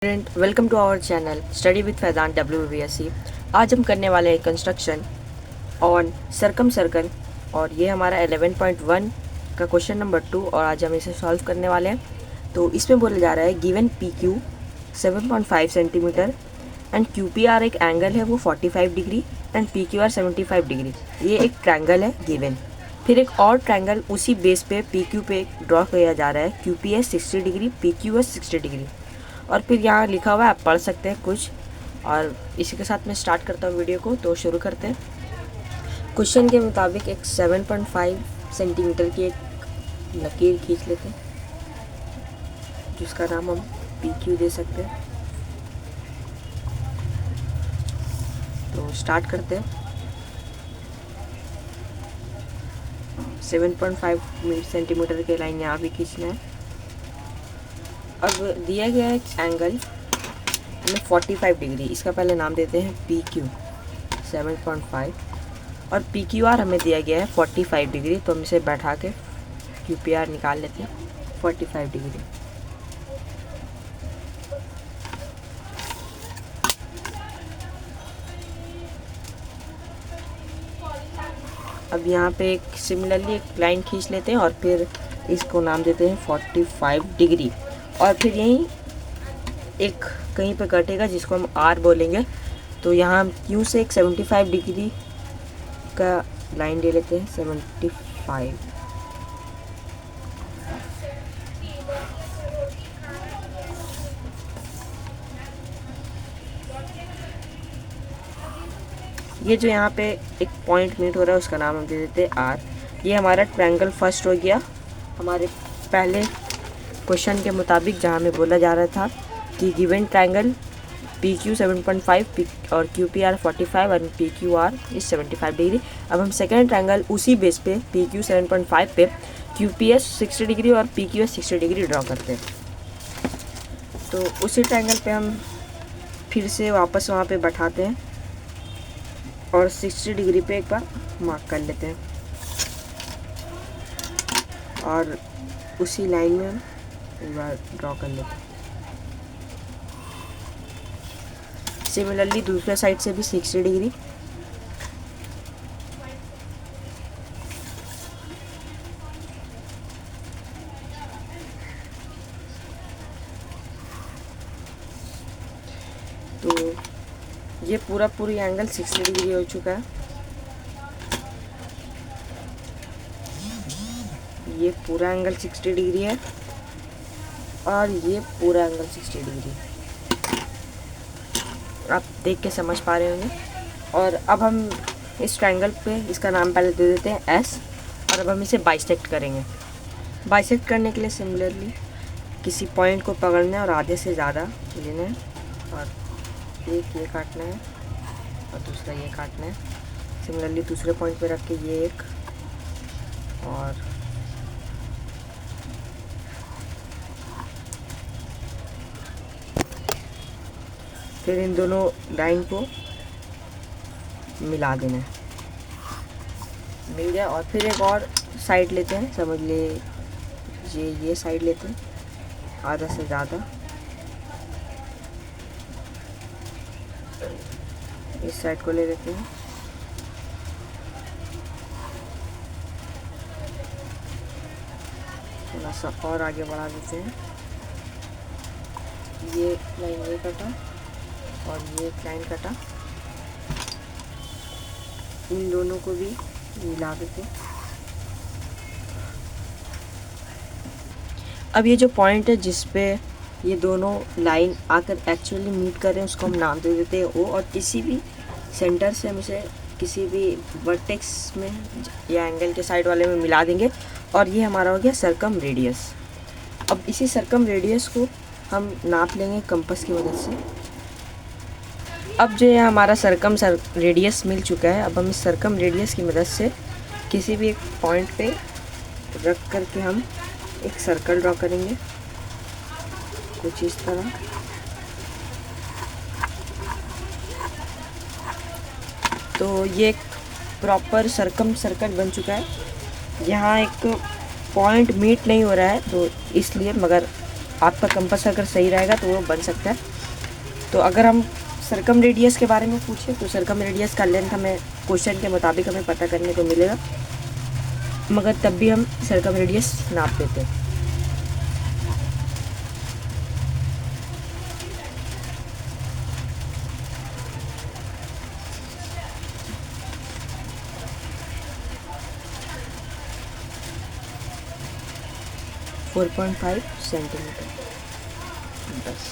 Student, welcome to our channel study with Faizan WBSC। आज हम करने वाले हैं कंस्ट्रक्शन ऑन सरकम सर्कल और ये हमारा 11.1 का क्वेश्चन नंबर 2 और आज हम इसे सॉल्व करने वाले हैं। तो इसमें बोला जा रहा है given PQ 7.5 centimetre and QPR एक एंगल है वो 45 डिग्री एंड PQR 75 डिग्री। ये एक ट्रायंगल है गिवन। फिर एक और ट्रायंगल उसी बेस पे PQ पे ड्रॉ किया जा रहा है। QPS 60 डिग्री, PQS 60 डिग्री और फिर यहाँ लिखा हुआ है, आप पढ़ सकते हैं कुछ। और इसी के साथ मैं स्टार्ट करता हूँ वीडियो को, तो शुरू करते हैं। क्वेश्चन के मुताबिक एक 7.5 सेंटीमीटर की एक लकीर खींच लेते हैं जिसका नाम हम PQ दे सकते हैं। तो स्टार्ट करते हैं। 7.5 सेंटीमीटर की लाइन यहाँ भी खींचना है। अब दिया गया है एंगल हमें 45 डिग्री, इसका पहले नाम देते हैं PQ 7.5 और PQR हमें दिया गया है 45 डिग्री। तो हम इसे बैठा के QPR निकाल लेते हैं 45 डिग्री। अब यहाँ पे एक सिमिलरली एक लाइन खींच लेते हैं और फिर इसको नाम देते हैं 45 डिग्री और फिर यहीं एक कहीं पे कटेगा जिसको हम R बोलेंगे। तो यहाँ हम Q से एक 75 डिग्री का लाइन ले लेते हैं 75। ये जो यहाँ पे एक पॉइंट मीट हो रहा है उसका नाम हम दे देते हैं R। ये हमारा ट्रायंगल फर्स्ट हो गया हमारे पहले क्वेश्चन के मुताबिक, जहाँ में बोला जा रहा था कि गिवन ट्रायंगल PQ 7.5 और QPR 45 और PQR इज 75 डिग्री। अब हम सेकेंड ट्रायंगल उसी बेस पे PQ 7.5 पे QPS 60 डिग्री और PQS 60 डिग्री ड्रॉ करते हैं। तो उसी ट्रायंगल पे हम फिर से वापस वहाँ पे बैठाते हैं और 60 डिग्री पे एक बार मार्क कर लेते हैं और उसी लाइन में हम एक बार ड्रॉ कर लेते हैं। सिमिलरली दूसरे साइड से भी 60 डिग्री। तो ये पूरी एंगल 60 डिग्री हो चुका है। ये पूरा एंगल 60 डिग्री है और ये पूरा एंगल 60 डिग्री। आप देख के समझ पा रहे होंगे। और अब हम इस ट्रायंगल पे इसका नाम पहले दे देते हैं S और अब हम इसे बाइसेक्ट करेंगे। बाइसेक्ट करने के लिए सिमिलरली किसी पॉइंट को पकड़ना है और आधे से ज़्यादा लेना है और एक ये काटना है और दूसरा ये काटना है। सिमिलरली दूसरे पॉइंट पे रख के ये एक और फिर इन दोनों लाइन को मिला देना है। मिल गया और फिर एक और साइड लेते हैं, समझ ले ये साइड लेते हैं आधा से ज़्यादा। इस साइड को ले लेते हैं थोड़ा सा और आगे बढ़ा देते हैं। ये लाइन ये कटा और ये लाइन कटा, इन दोनों को भी मिला देते। अब ये जो पॉइंट है जिस पे ये दोनों लाइन आकर एक्चुअली मीट कर रहे हैं उसको हम नाम दे देते हैं O और किसी भी सेंटर से हम इसे किसी भी वर्टेक्स में या एंगल के साइड वाले में मिला देंगे और ये हमारा हो गया सरकम रेडियस। अब इसी सरकम रेडियस को हम नाप लेंगे कंपास की मदद से। अब जो है हमारा सरकम रेडियस मिल चुका है। अब हम इस सरकम रेडियस की मदद से किसी भी एक पॉइंट पे रख करके हम एक सर्कल ड्रॉ करेंगे कुछ इस तरह। तो ये एक प्रॉपर सरकम सर्कल बन चुका है। यहाँ एक पॉइंट मीट नहीं हो रहा है तो इसलिए, मगर आपका कंपास अगर सही रहेगा तो वो बन सकता है। तो अगर हम सरकम रेडियस के बारे में पूछें तो सरकम रेडियस का लेंथ हमें क्वेश्चन के मुताबिक हमें पता करने को मिलेगा, मगर तब भी हम सरकम रेडियस नाप देते हैं। फोर 4.5 सेंटीमीटर बस।